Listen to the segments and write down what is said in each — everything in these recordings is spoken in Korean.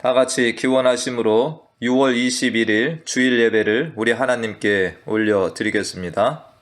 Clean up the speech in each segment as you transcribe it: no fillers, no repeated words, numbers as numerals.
다 같이 기원하심으로 6월 21일 주일 예배를 우리 하나님께 올려드리겠습니다.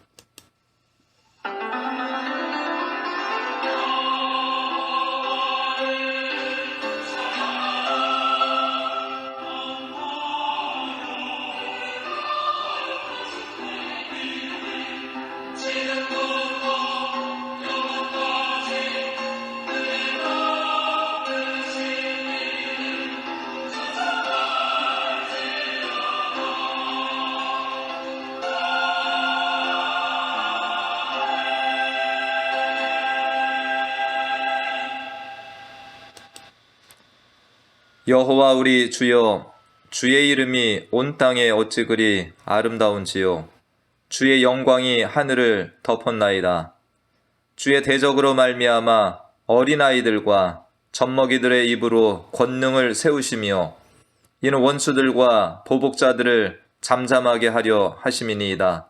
여호와 우리 주여, 주의 이름이 온 땅에 어찌 그리 아름다운지요. 주의 영광이 하늘을 덮었나이다. 주의 대적으로 말미암아 어린아이들과 젖먹이들의 입으로 권능을 세우시며 이는 원수들과 보복자들을 잠잠하게 하려 하심이니이다.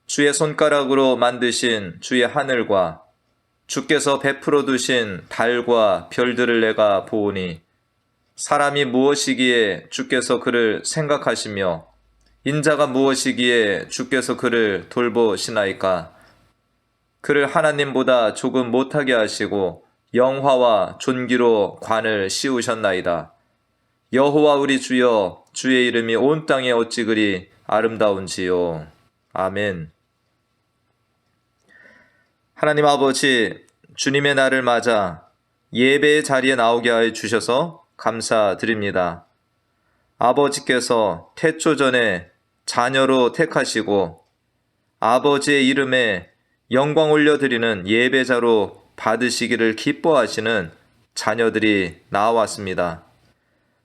주의 손가락으로 만드신 주의 하늘과 주께서 베풀어 두신 달과 별들을 내가 보오니 사람이 무엇이기에 주께서 그를 생각하시며 인자가 무엇이기에 주께서 그를 돌보시나이까. 그를 하나님보다 조금 못하게 하시고 영화와 존귀로 관을 씌우셨나이다. 여호와 우리 주여, 주의 이름이 온 땅에 어찌 그리 아름다운지요. 아멘. 하나님 아버지, 주님의 날을 맞아 예배의 자리에 나오게 하여 주셔서 감사드립니다. 아버지께서 태초 전에 자녀로 택하시고 아버지의 이름에 영광 올려드리는 예배자로 받으시기를 기뻐하시는 자녀들이 나왔습니다.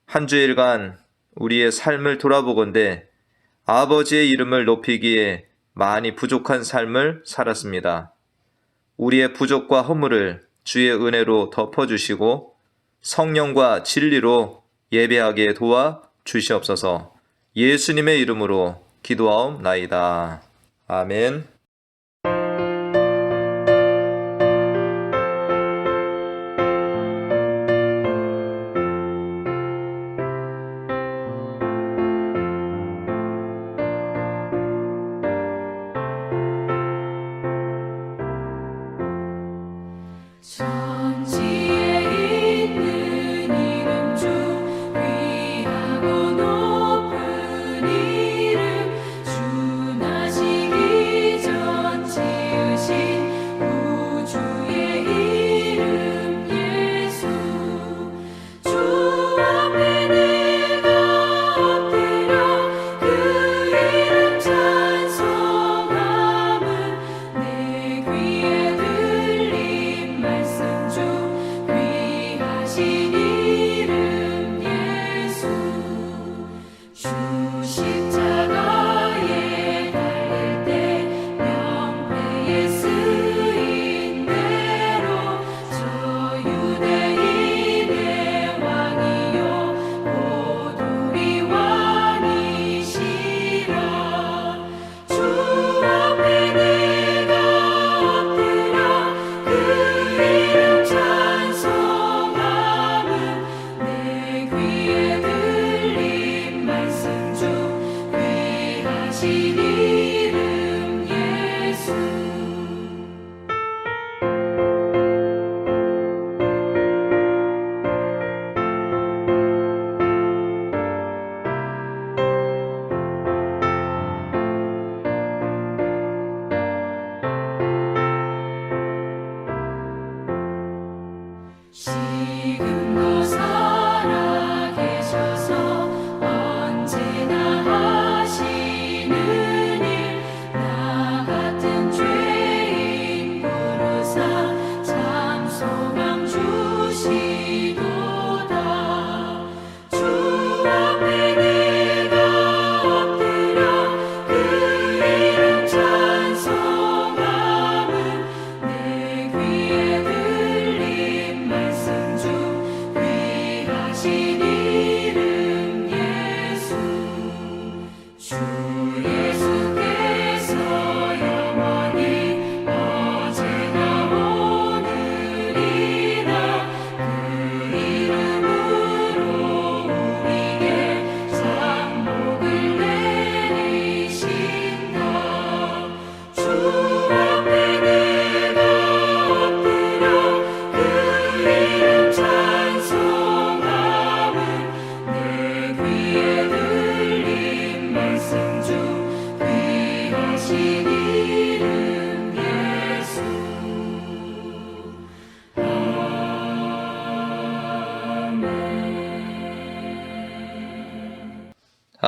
한 주일간 우리의 삶을 돌아보건대 아버지의 이름을 높이기에 많이 부족한 삶을 살았습니다. 우리의 부족과 허물을 주의 은혜로 덮어주시고 성령과 진리로 예배하게 도와 주시옵소서. 예수님의 이름으로 기도하옵나이다. 아멘.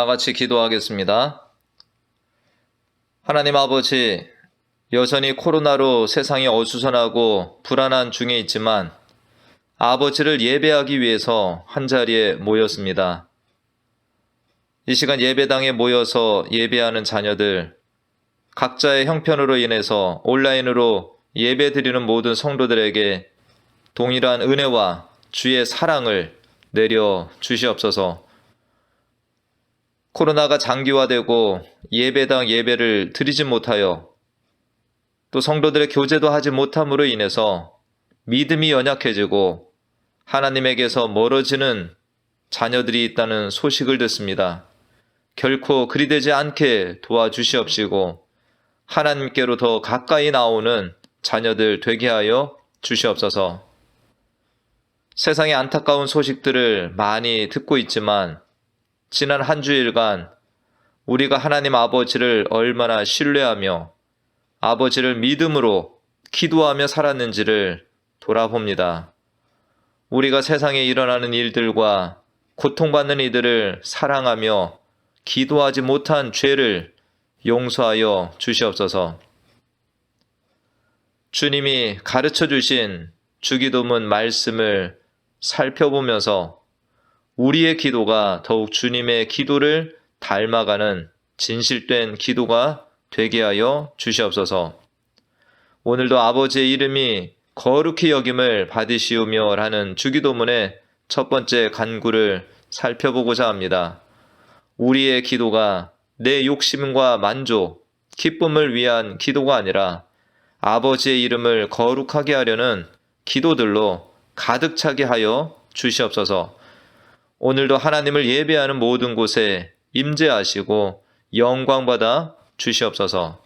다 같이 기도하겠습니다. 하나님 아버지, 여전히 코로나로 세상이 어수선하고 불안한 중에 있지만 아버지를 예배하기 위해서 한자리에 모였습니다. 이 시간 예배당에 모여서 예배하는 자녀들, 각자의 형편으로 인해서 온라인으로 예배드리는 모든 성도들에게 동일한 은혜와 주의 사랑을 내려 주시옵소서. 코로나가 장기화되고 예배당 예배를 드리지 못하여 또 성도들의 교제도 하지 못함으로 인해서 믿음이 연약해지고 하나님에게서 멀어지는 자녀들이 있다는 소식을 듣습니다. 결코 그리 되지 않게 도와주시옵시고 하나님께로 더 가까이 나오는 자녀들 되게 하여 주시옵소서. 세상의 안타까운 소식들을 많이 듣고 있지만 지난 한 주일간 우리가 하나님 아버지를 얼마나 신뢰하며 아버지를 믿음으로 기도하며 살았는지를 돌아봅니다. 우리가 세상에 일어나는 일들과 고통받는 이들을 사랑하며 기도하지 못한 죄를 용서하여 주시옵소서. 주님이 가르쳐 주신 주기도문 말씀을 살펴보면서 우리의 기도가 더욱 주님의 기도를 닮아가는 진실된 기도가 되게 하여 주시옵소서. 오늘도 아버지의 이름이 거룩히 여김을 받으시오며 라는 주기도문의 첫 번째 간구를 살펴보고자 합니다. 우리의 기도가 내 욕심과 만족, 기쁨을 위한 기도가 아니라 아버지의 이름을 거룩하게 하려는 기도들로 가득 차게 하여 주시옵소서. 오늘도 하나님을 예배하는 모든 곳에 임재하시고 영광받아 주시옵소서.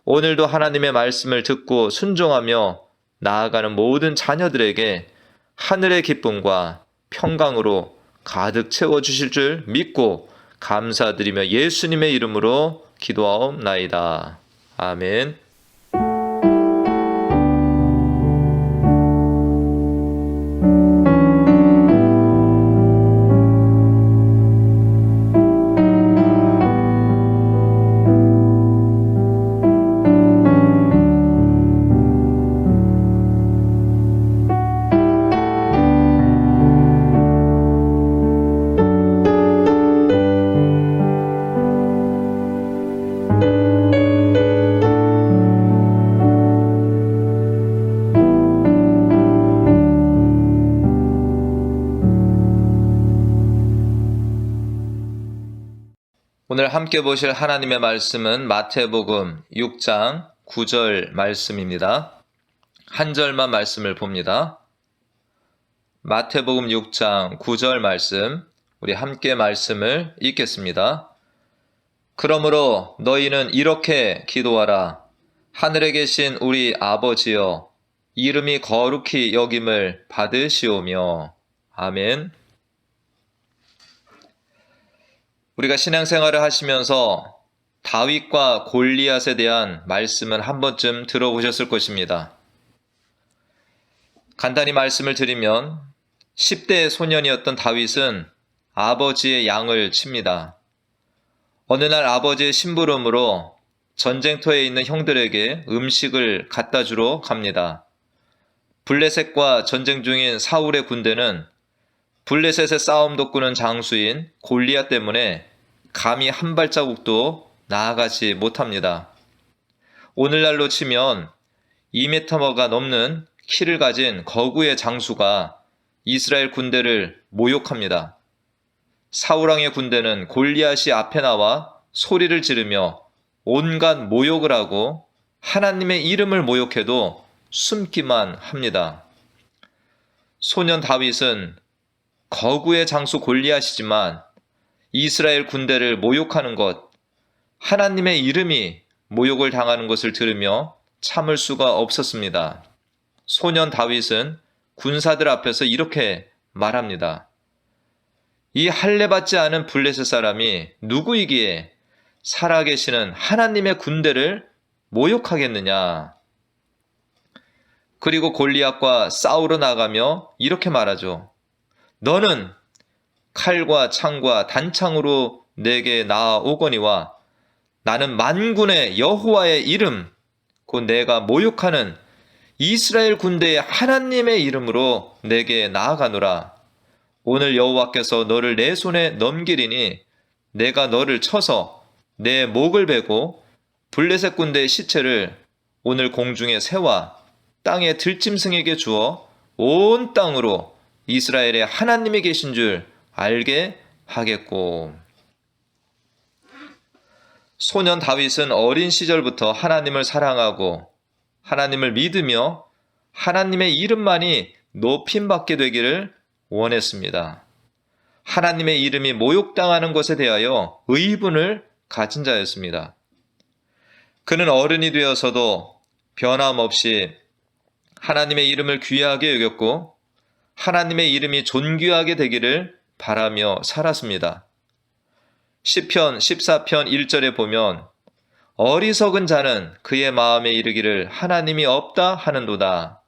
오늘도 하나님의 말씀을 듣고 순종하며 나아가는 모든 자녀들에게 하늘의 기쁨과 평강으로 가득 채워주실 줄 믿고 감사드리며 예수님의 이름으로 기도하옵나이다. 아멘. 오늘 함께 보실 하나님의 말씀은 마태복음 6장 9절 말씀입니다. 한 절만 말씀을 봅니다. 마태복음 6장 9절 말씀, 우리 함께 말씀을 읽겠습니다. 그러므로 너희는 이렇게 기도하라. 하늘에 계신 우리 아버지여, 이름이 거룩히 여김을 받으시오며. 아멘. 우리가 신앙생활을 하시면서 다윗과 골리앗에 대한 말씀은 한 번쯤 들어보셨을 것입니다. 간단히 말씀을 드리면 10대 소년이었던 다윗은 아버지의 양을 칩니다. 어느 날 아버지의 심부름으로 전쟁터에 있는 형들에게 음식을 갖다 주러 갑니다. 블레셋과 전쟁 중인 사울의 군대는 블레셋의 싸움 돋구는 장수인 골리앗 때문에 감히 한 발자국도 나아가지 못합니다. 오늘날로 치면 2m가 넘는 키를 가진 거구의 장수가 이스라엘 군대를 모욕합니다. 사울왕의 군대는 골리앗이 앞에 나와 소리를 지르며 온갖 모욕을 하고 하나님의 이름을 모욕해도 숨기만 합니다. 소년 다윗은 거구의 장수 골리앗이지만 이스라엘 군대를 모욕하는 것, 하나님의 이름이 모욕을 당하는 것을 들으며 참을 수가 없었습니다. 소년 다윗은 군사들 앞에서 이렇게 말합니다. 이 할례받지 않은 블레셋 사람이 누구이기에 살아계시는 하나님의 군대를 모욕하겠느냐. 그리고 골리앗과 싸우러 나가며 이렇게 말하죠. 너는 칼과 창과 단창으로 내게 나아오거니와 나는 만군의 여호와의 이름 곧 내가 모욕하는 이스라엘 군대의 하나님의 이름으로 내게 나아가노라. 오늘 여호와께서 너를 내 손에 넘기리니 내가 너를 쳐서 내 목을 베고 블레셋 군대의 시체를 오늘 공중의 새와 땅의 들짐승에게 주어 온 땅으로 이스라엘의 하나님이 계신 줄 알게 하겠고. 소년 다윗은 어린 시절부터 하나님을 사랑하고 하나님을 믿으며 하나님의 이름만이 높임받게 되기를 원했습니다. 하나님의 이름이 모욕당하는 것에 대하여 의분을 가진 자였습니다. 그는 어른이 되어서도 변함없이 하나님의 이름을 귀하게 여겼고 하나님의 이름이 존귀하게 되기를 바라며 살았습니다. 시편 14편 1절에 보면 어리석은 자는 그의 마음에 이르기를 하나님이 없다 하는도다.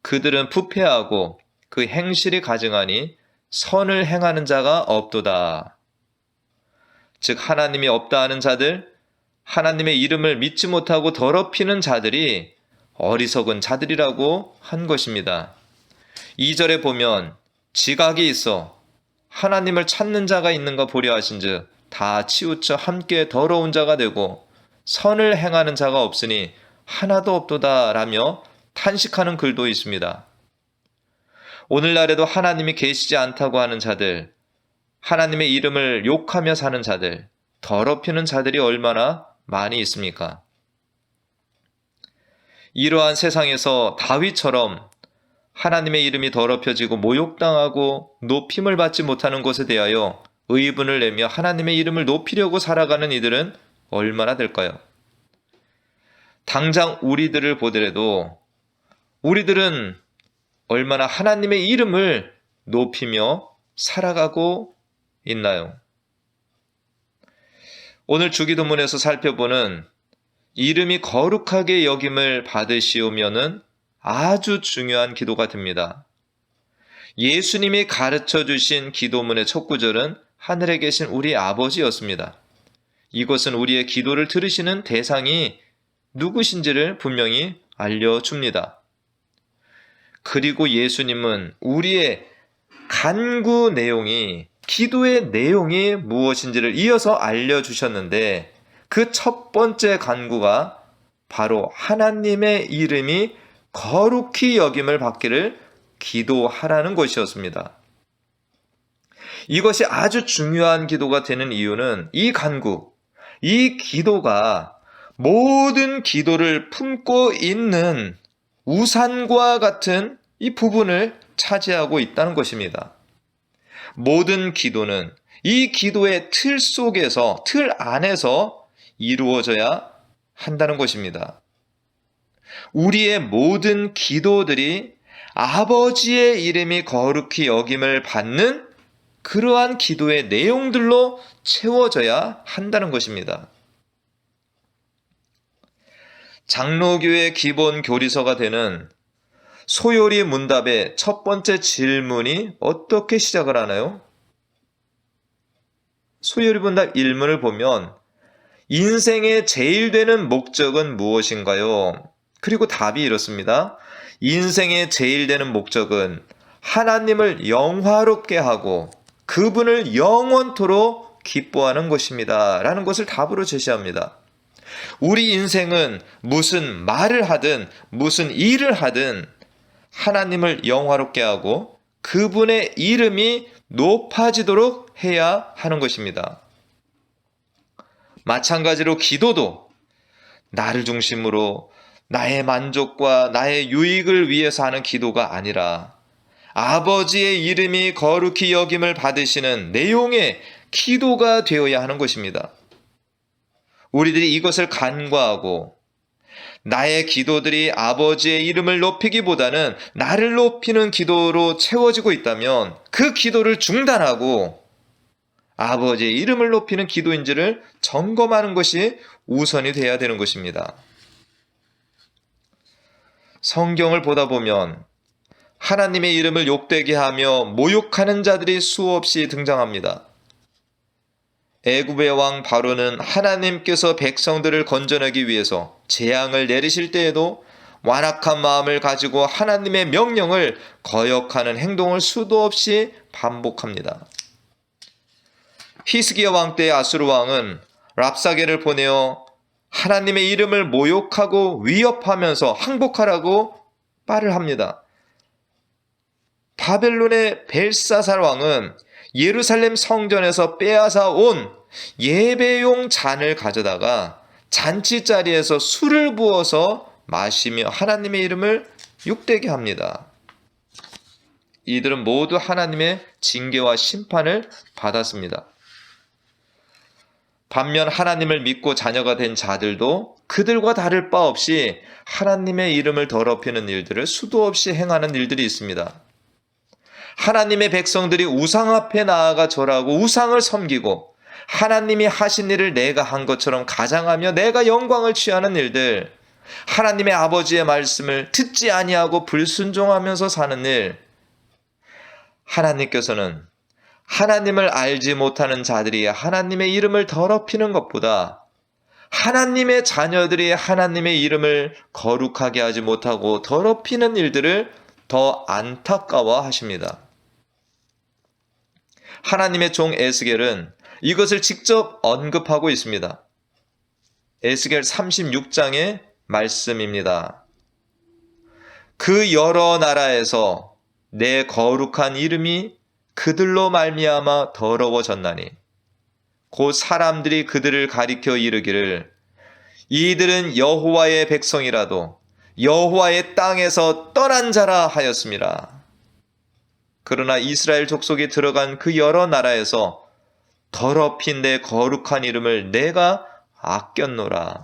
그들은 부패하고 그 행실이 가증하니 선을 행하는 자가 없도다. 즉 하나님이 없다 하는 자들, 하나님의 이름을 믿지 못하고 더럽히는 자들이 어리석은 자들이라고 한 것입니다. 2절에 보면 지각이 있어 하나님을 찾는 자가 있는가 보려 하신즉 다 치우쳐 함께 더러운 자가 되고 선을 행하는 자가 없으니 하나도 없도다 라며 탄식하는 글도 있습니다. 오늘날에도 하나님이 계시지 않다고 하는 자들, 하나님의 이름을 욕하며 사는 자들, 더럽히는 자들이 얼마나 많이 있습니까? 이러한 세상에서 다윗처럼 하나님의 이름이 더럽혀지고 모욕당하고 높임을 받지 못하는 것에 대하여 의분을 내며 하나님의 이름을 높이려고 살아가는 이들은 얼마나 될까요? 당장 우리들을 보더라도 우리들은 얼마나 하나님의 이름을 높이며 살아가고 있나요? 오늘 주기도문에서 살펴보는 이름이 거룩하게 여김을 받으시오면은 아주 중요한 기도가 됩니다. 예수님이 가르쳐 주신 기도문의 첫 구절은 하늘에 계신 우리 아버지였습니다. 이것은 우리의 기도를 들으시는 대상이 누구신지를 분명히 알려줍니다. 그리고 예수님은 우리의 간구 내용이, 기도의 내용이 무엇인지를 이어서 알려주셨는데 그 첫 번째 간구가 바로 하나님의 이름이 거룩히 여김을 받기를 기도하라는 것이었습니다. 이것이 아주 중요한 기도가 되는 이유는 이 간구, 이 기도가 모든 기도를 품고 있는 우산과 같은 이 부분을 차지하고 있다는 것입니다. 모든 기도는 이 기도의 틀 속에서, 틀 안에서 이루어져야 한다는 것입니다. 우리의 모든 기도들이 아버지의 이름이 거룩히 여김을 받는 그러한 기도의 내용들로 채워져야 한다는 것입니다. 장로교의 기본 교리서가 되는 소요리 문답의 첫 번째 질문이 어떻게 시작을 하나요? 소요리 문답 1문을 보면 인생의 제일 되는 목적은 무엇인가요? 그리고 답이 이렇습니다. 인생의 제일 되는 목적은 하나님을 영화롭게 하고 그분을 영원토록 기뻐하는 것입니다. 라는 것을 답으로 제시합니다. 우리 인생은 무슨 말을 하든 무슨 일을 하든 하나님을 영화롭게 하고 그분의 이름이 높아지도록 해야 하는 것입니다. 마찬가지로 기도도 나를 중심으로 나의 만족과 나의 유익을 위해서 하는 기도가 아니라 아버지의 이름이 거룩히 여김을 받으시는 내용의 기도가 되어야 하는 것입니다. 우리들이 이것을 간과하고 나의 기도들이 아버지의 이름을 높이기보다는 나를 높이는 기도로 채워지고 있다면 그 기도를 중단하고 아버지의 이름을 높이는 기도인지를 점검하는 것이 우선이 되어야 되는 것입니다. 성경을 보다 보면 하나님의 이름을 욕되게 하며 모욕하는 자들이 수없이 등장합니다. 애굽의 왕 바로는 하나님께서 백성들을 건져내기 위해서 재앙을 내리실 때에도 완악한 마음을 가지고 하나님의 명령을 거역하는 행동을 수도 없이 반복합니다. 히스기야 왕 때 아수르 왕은 랍사게를 보내어 하나님의 이름을 모욕하고 위협하면서 항복하라고 말을 합니다. 바벨론의 벨사살 왕은 예루살렘 성전에서 빼앗아 온 예배용 잔을 가져다가 잔치 자리에서 술을 부어서 마시며 하나님의 이름을 욕되게 합니다. 이들은 모두 하나님의 징계와 심판을 받았습니다. 반면 하나님을 믿고 자녀가 된 자들도 그들과 다를 바 없이 하나님의 이름을 더럽히는 일들을 수도 없이 행하는 일들이 있습니다. 하나님의 백성들이 우상 앞에 나아가 절하고 우상을 섬기고 하나님이 하신 일을 내가 한 것처럼 가장하며 내가 영광을 취하는 일들, 하나님의 아버지의 말씀을 듣지 아니하고 불순종하면서 사는 일, 하나님께서는 하나님을 알지 못하는 자들이 하나님의 이름을 더럽히는 것보다 하나님의 자녀들이 하나님의 이름을 거룩하게 하지 못하고 더럽히는 일들을 더 안타까워 하십니다. 하나님의 종 에스겔은 이것을 직접 언급하고 있습니다. 에스겔 36장의 말씀입니다. 그 여러 나라에서 내 거룩한 이름이 그들로 말미암아 더러워졌나니 곧 사람들이 그들을 가리켜 이르기를 이들은 여호와의 백성이라도 여호와의 땅에서 떠난 자라 하였음이라. 그러나 이스라엘 족속이 들어간 그 여러 나라에서 더럽힌 내 거룩한 이름을 내가 아꼈노라.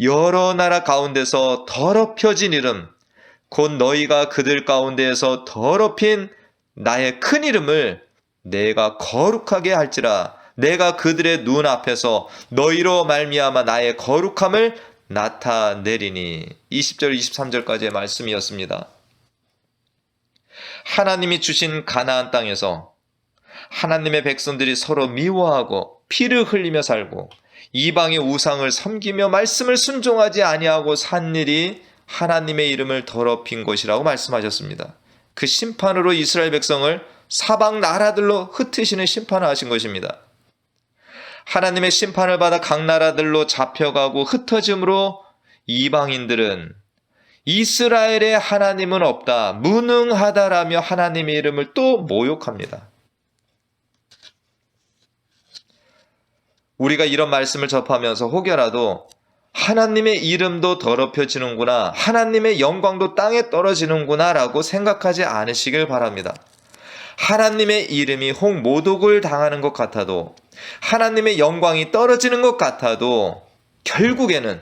여러 나라 가운데서 더럽혀진 이름, 곧 너희가 그들 가운데에서 더럽힌 나의 큰 이름을 내가 거룩하게 할지라. 내가 그들의 눈 앞에서 너희로 말미암아 나의 거룩함을 나타내리니. 20절 23절까지의 말씀이었습니다. 하나님이 주신 가나안 땅에서 하나님의 백성들이 서로 미워하고 피를 흘리며 살고 이방의 우상을 섬기며 말씀을 순종하지 아니하고 산 일이 하나님의 이름을 더럽힌 것이라고 말씀하셨습니다. 그 심판으로 이스라엘 백성을 사방 나라들로 흩으시는 심판을 하신 것입니다. 하나님의 심판을 받아 각 나라들로 잡혀가고 흩어짐으로 이방인들은 이스라엘의 하나님은 없다, 무능하다라며 하나님의 이름을 또 모욕합니다. 우리가 이런 말씀을 접하면서 혹여라도 하나님의 이름도 더럽혀지는구나, 하나님의 영광도 땅에 떨어지는구나 라고 생각하지 않으시길 바랍니다. 하나님의 이름이 홍모독을 당하는 것 같아도, 하나님의 영광이 떨어지는 것 같아도 결국에는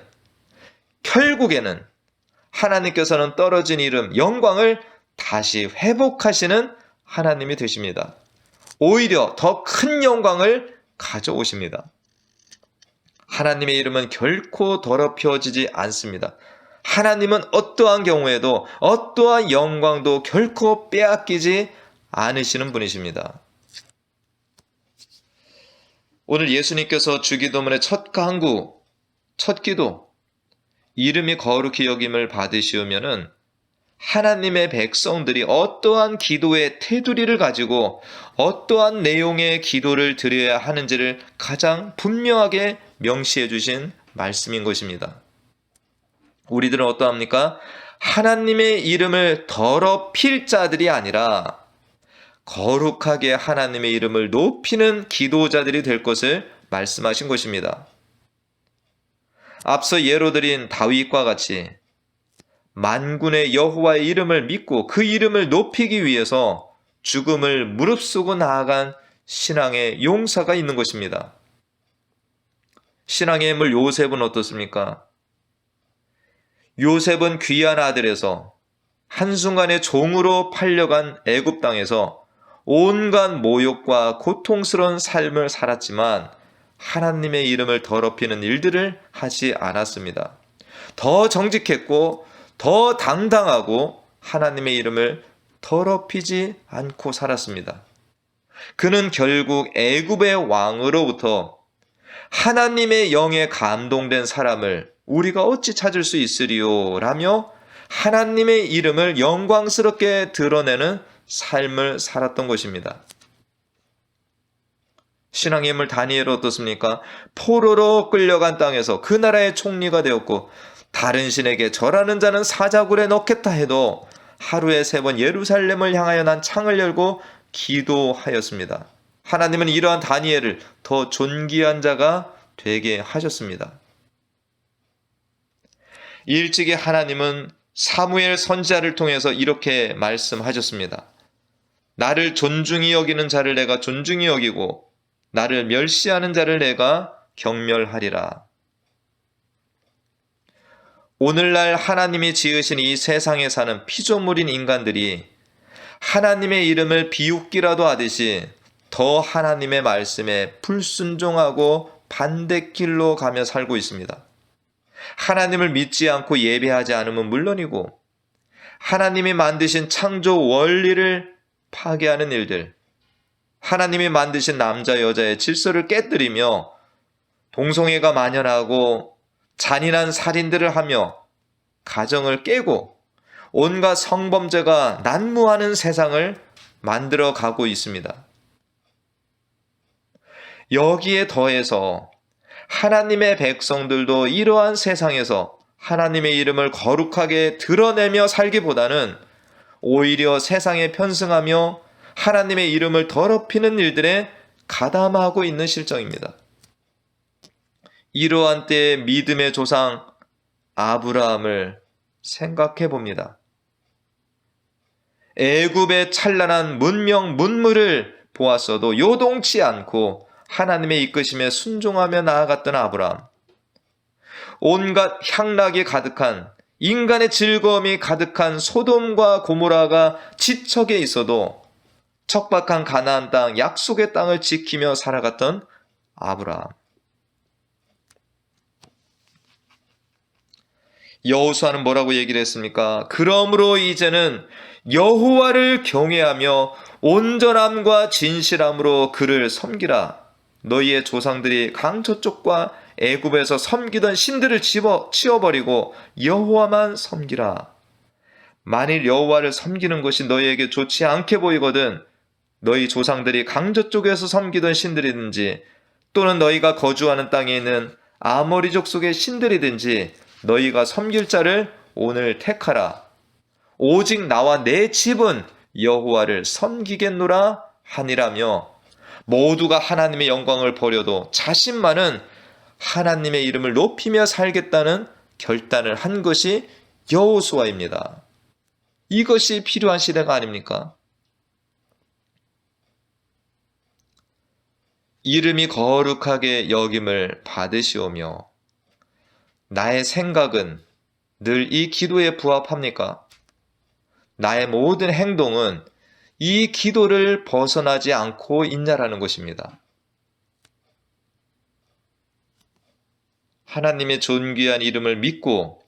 하나님께서는 떨어진 이름, 영광을 다시 회복하시는 하나님이 되십니다. 오히려 더 큰 영광을 가져오십니다. 하나님의 이름은 결코 더럽혀지지 않습니다. 하나님은 어떠한 경우에도 어떠한 영광도 결코 빼앗기지 않으시는 분이십니다. 오늘 예수님께서 주기도문의 첫 강구, 첫 기도, 이름이 거룩히 여김을 받으시우면은 하나님의 백성들이 어떠한 기도의 테두리를 가지고 어떠한 내용의 기도를 드려야 하는지를 가장 분명하게 명시해 주신 말씀인 것입니다. 우리들은 어떠합니까? 하나님의 이름을 더럽힐 자들이 아니라 거룩하게 하나님의 이름을 높이는 기도자들이 될 것을 말씀하신 것입니다. 앞서 예로 드린 다윗과 같이 만군의 여호와의 이름을 믿고 그 이름을 높이기 위해서 죽음을 무릅쓰고 나아간 신앙의 용사가 있는 것입니다. 신앙의 인물 요셉은 어떻습니까? 요셉은 귀한 아들에서 한순간에 종으로 팔려간 애굽 땅에서 온갖 모욕과 고통스러운 삶을 살았지만 하나님의 이름을 더럽히는 일들을 하지 않았습니다. 더 정직했고 더 당당하고 하나님의 이름을 더럽히지 않고 살았습니다. 그는 결국 애굽의 왕으로부터 하나님의 영에 감동된 사람을 우리가 어찌 찾을 수 있으리요? 라며 하나님의 이름을 영광스럽게 드러내는 삶을 살았던 것입니다. 신앙의 인물 다니엘은 어떻습니까? 포로로 끌려간 땅에서 그 나라의 총리가 되었고, 다른 신에게 절하는 자는 사자굴에 넣겠다 해도 하루에 3번 예루살렘을 향하여 난 창을 열고 기도하였습니다. 하나님은 이러한 다니엘을 더 존귀한 자가 되게 하셨습니다. 일찍이 하나님은 사무엘 선지자를 통해서 이렇게 말씀하셨습니다. 나를 존중히 여기는 자를 내가 존중히 여기고 나를 멸시하는 자를 내가 경멸하리라. 오늘날 하나님이 지으신 이 세상에 사는 피조물인 인간들이 하나님의 이름을 비웃기라도 하듯이 더 하나님의 말씀에 불순종하고 반대길로 가며 살고 있습니다. 하나님을 믿지 않고 예배하지 않으면 물론이고 하나님이 만드신 창조 원리를 파괴하는 일들, 하나님이 만드신 남자 여자의 질서를 깨뜨리며 동성애가 만연하고 잔인한 살인들을 하며 가정을 깨고 온갖 성범죄가 난무하는 세상을 만들어 가고 있습니다. 여기에 더해서 하나님의 백성들도 이러한 세상에서 하나님의 이름을 거룩하게 드러내며 살기보다는 오히려 세상에 편승하며 하나님의 이름을 더럽히는 일들에 가담하고 있는 실정입니다. 이러한 때의 믿음의 조상 아브라함을 생각해 봅니다. 애굽의 찬란한 문명 문물을 보았어도 요동치 않고 하나님의 이끄심에 순종하며 나아갔던 아브라함. 온갖 향락이 가득한, 인간의 즐거움이 가득한 소돔과 고모라가 지척에 있어도 척박한 가나안 땅, 약속의 땅을 지키며 살아갔던 아브라함. 여호수아는 뭐라고 얘기를 했습니까? 그러므로 이제는 여호와를 경외하며 온전함과 진실함으로 그를 섬기라. 너희의 조상들이 강저쪽과 애굽에서 섬기던 신들을 치워버리고 여호와만 섬기라. 만일 여호와를 섬기는 것이 너희에게 좋지 않게 보이거든 너희 조상들이 강저쪽에서 섬기던 신들이든지 또는 너희가 거주하는 땅에 있는 아모리족 속의 신들이든지 너희가 섬길 자를 오늘 택하라. 오직 나와 내 집은 여호와를 섬기겠노라 하니라며 모두가 하나님의 영광을 버려도 자신만은 하나님의 이름을 높이며 살겠다는 결단을 한 것이 여호수아입니다. 이것이 필요한 시대가 아닙니까? 이름이 거룩하게 여김을 받으시오며 나의 생각은 늘 이 기도에 부합합니까? 나의 모든 행동은 이 기도를 벗어나지 않고 있냐라는 것입니다. 하나님의 존귀한 이름을 믿고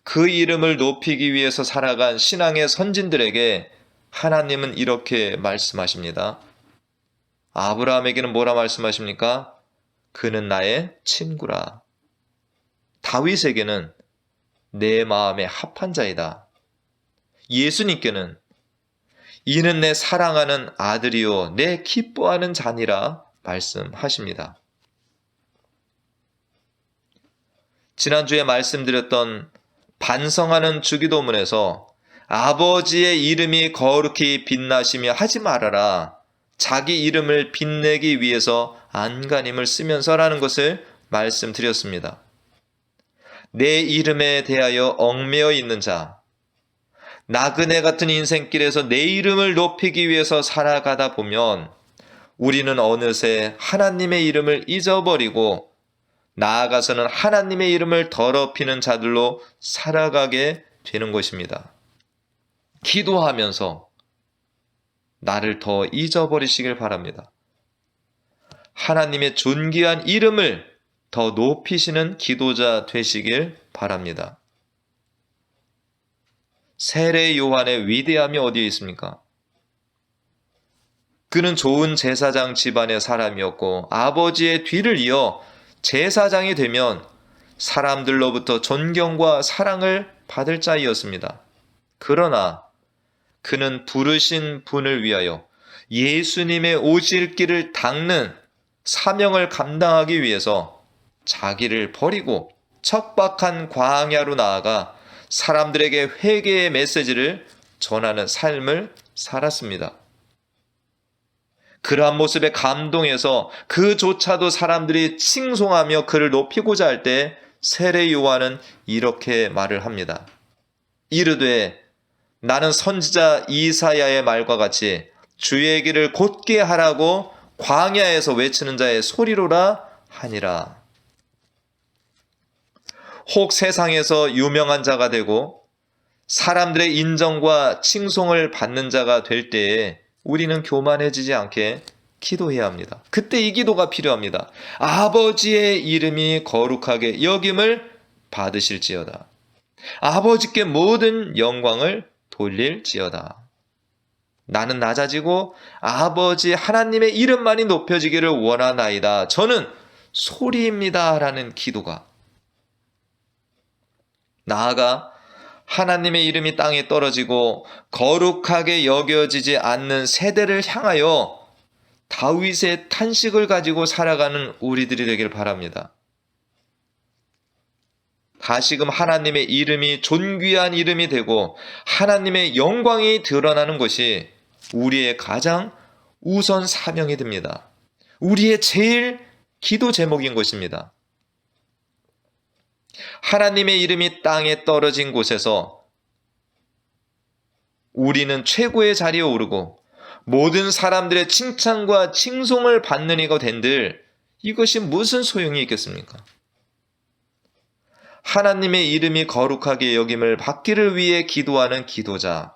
그 이름을 높이기 위해서 살아간 신앙의 선진들에게 하나님은 이렇게 말씀하십니다. 아브라함에게는 뭐라 말씀하십니까? 그는 나의 친구라. 다윗에게는 내 마음에 합한 자이다. 예수님께는 이는 내 사랑하는 아들이요 내 기뻐하는 자니라 말씀하십니다. 지난주에 말씀드렸던 반성하는 주기도문에서 아버지의 이름이 거룩히 빛나시며 하지 말아라. 자기 이름을 빛내기 위해서 안간힘을 쓰면서라는 것을 말씀드렸습니다. 내 이름에 대하여 얽매여 있는 자, 나그네 같은 인생길에서 내 이름을 높이기 위해서 살아가다 보면 우리는 어느새 하나님의 이름을 잊어버리고 나아가서는 하나님의 이름을 더럽히는 자들로 살아가게 되는 것입니다. 기도하면서 나를 더 잊어버리시길 바랍니다. 하나님의 존귀한 이름을 더 높이시는 기도자 되시길 바랍니다. 세례 요한의 위대함이 어디에 있습니까? 그는 좋은 제사장 집안의 사람이었고 아버지의 뒤를 이어 제사장이 되면 사람들로부터 존경과 사랑을 받을 자이었습니다. 그러나 그는 부르신 분을 위하여 예수님의 오실 길을 닦는 사명을 감당하기 위해서 자기를 버리고 척박한 광야로 나아가 사람들에게 회개의 메시지를 전하는 삶을 살았습니다. 그러한 모습에 감동해서 그조차도 사람들이 칭송하며 그를 높이고자 할 때 세례 요한은 이렇게 말을 합니다. 이르되 나는 선지자 이사야의 말과 같이 주의 길을 곧게 하라고 광야에서 외치는 자의 소리로라 하니라. 혹 세상에서 유명한 자가 되고 사람들의 인정과 칭송을 받는 자가 될 때에 우리는 교만해지지 않게 기도해야 합니다. 그때 이 기도가 필요합니다. 아버지의 이름이 거룩하게 여김을 받으실지어다. 아버지께 모든 영광을 돌릴지어다. 나는 낮아지고 아버지 하나님의 이름만이 높여지기를 원하나이다. 저는 소리입니다. 라는 기도가 나아가 하나님의 이름이 땅에 떨어지고 거룩하게 여겨지지 않는 세대를 향하여 다윗의 탄식을 가지고 살아가는 우리들이 되길 바랍니다. 다시금 하나님의 이름이 존귀한 이름이 되고 하나님의 영광이 드러나는 것이 우리의 가장 우선 사명이 됩니다. 우리의 제일 기도 제목인 것입니다. 하나님의 이름이 땅에 떨어진 곳에서 우리는 최고의 자리에 오르고 모든 사람들의 칭찬과 칭송을 받는 이가 된들 이것이 무슨 소용이 있겠습니까? 하나님의 이름이 거룩하게 여김을 받기를 위해 기도하는 기도자,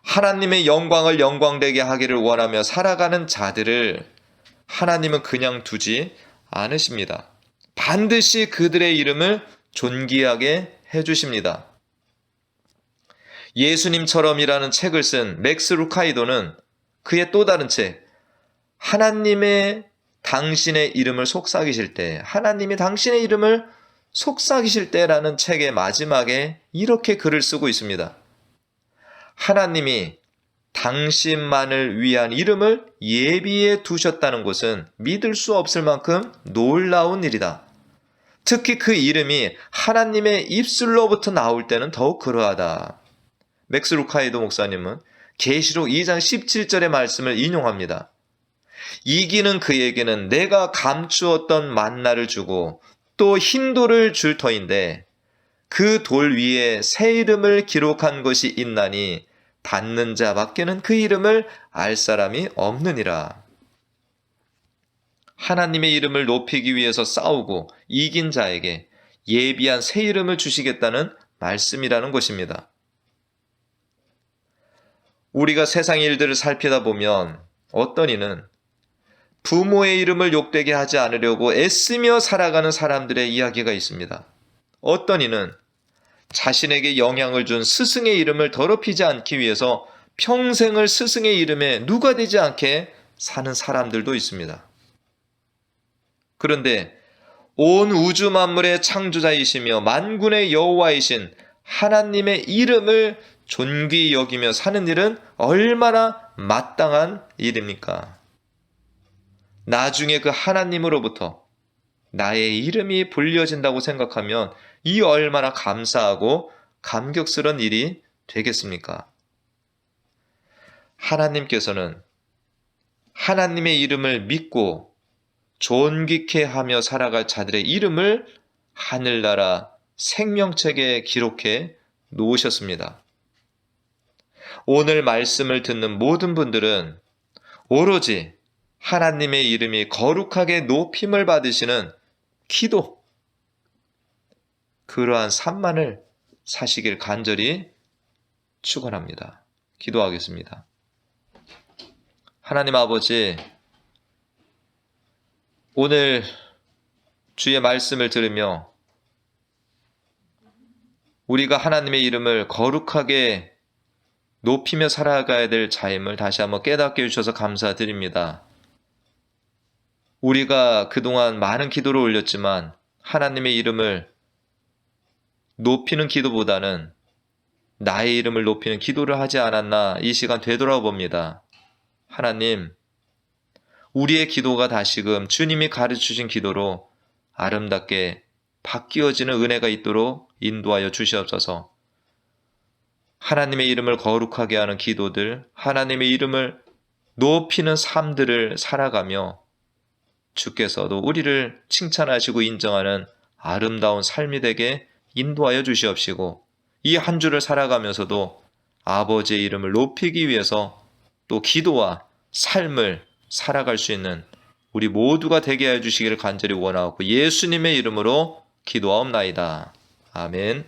하나님의 영광을 영광되게 하기를 원하며 살아가는 자들을 하나님은 그냥 두지 않으십니다. 반드시 그들의 이름을 존귀하게 해주십니다. 예수님처럼이라는 책을 쓴 맥스 루카이도는 그의 또 다른 책, 하나님의 당신의 이름을 속삭이실 때, 하나님이 당신의 이름을 속삭이실 때라는 책의 마지막에 이렇게 글을 쓰고 있습니다. 하나님이 당신만을 위한 이름을 예비해 두셨다는 것은 믿을 수 없을 만큼 놀라운 일이다. 특히 그 이름이 하나님의 입술로부터 나올 때는 더욱 그러하다. 맥스 루카이도 목사님은 계시록 2장 17절의 말씀을 인용합니다. 이기는 그에게는 내가 감추었던 만나를 주고 또 흰 돌을 줄 터인데 그 돌 위에 새 이름을 기록한 것이 있나니 받는 자밖에는 그 이름을 알 사람이 없느니라. 하나님의 이름을 높이기 위해서 싸우고 이긴 자에게 예비한 새 이름을 주시겠다는 말씀이라는 것입니다. 우리가 세상 일들을 살피다 보면 어떤 이는 부모의 이름을 욕되게 하지 않으려고 애쓰며 살아가는 사람들의 이야기가 있습니다. 어떤 이는 자신에게 영향을 준 스승의 이름을 더럽히지 않기 위해서 평생을 스승의 이름에 누가 되지 않게 사는 사람들도 있습니다. 그런데 온 우주 만물의 창조자이시며 만군의 여호와이신 하나님의 이름을 존귀히 여기며 사는 일은 얼마나 마땅한 일입니까? 나중에 그 하나님으로부터 나의 이름이 불려진다고 생각하면 이 얼마나 감사하고 감격스러운 일이 되겠습니까? 하나님께서는 하나님의 이름을 믿고 존귀케 하며 살아갈 자들의 이름을 하늘나라 생명책에 기록해 놓으셨습니다. 오늘 말씀을 듣는 모든 분들은 오로지 하나님의 이름이 거룩하게 높임을 받으시는 기도, 그러한 삶만을 사시길 간절히 축원합니다. 기도하겠습니다. 하나님 아버지, 오늘 주의 말씀을 들으며 우리가 하나님의 이름을 거룩하게 높이며 살아가야 될 자임을 다시 한번 깨닫게 해주셔서 감사드립니다. 우리가 그동안 많은 기도를 올렸지만 하나님의 이름을 높이는 기도보다는 나의 이름을 높이는 기도를 하지 않았나 이 시간 되돌아봅니다. 하나님, 우리의 기도가 다시금 주님이 가르치신 기도로 아름답게 바뀌어지는 은혜가 있도록 인도하여 주시옵소서. 하나님의 이름을 거룩하게 하는 기도들, 하나님의 이름을 높이는 삶들을 살아가며 주께서도 우리를 칭찬하시고 인정하는 아름다운 삶이 되게 인도하여 주시옵시고, 이 한 주를 살아가면서도 아버지의 이름을 높이기 위해서 또 기도와 삶을 살아갈 수 있는 우리 모두가 되게 해 주시기를 간절히 원하고 예수님의 이름으로 기도하옵나이다. 아멘.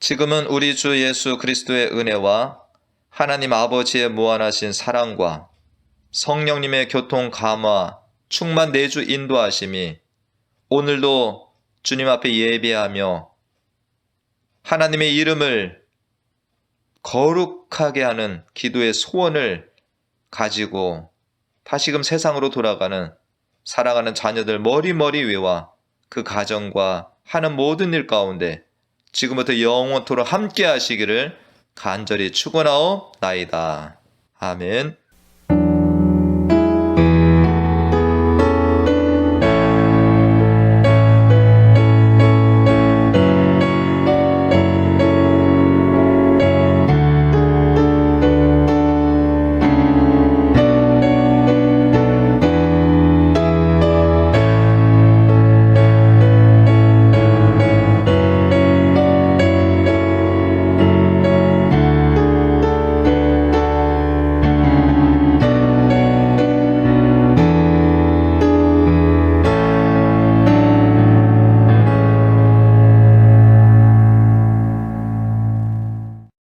지금은 우리 주 예수 그리스도의 은혜와 하나님 아버지의 무한하신 사랑과 성령님의 교통 감화, 충만 내주 인도하심이 오늘도 주님 앞에 예배하며 하나님의 이름을 거룩하게 하는 기도의 소원을 가지고 다시금 세상으로 돌아가는 살아가는 자녀들 머리머리 위와 그 가정과 하는 모든 일 가운데 지금부터 영원토록 함께 하시기를 간절히 축원하옵나이다. 아멘.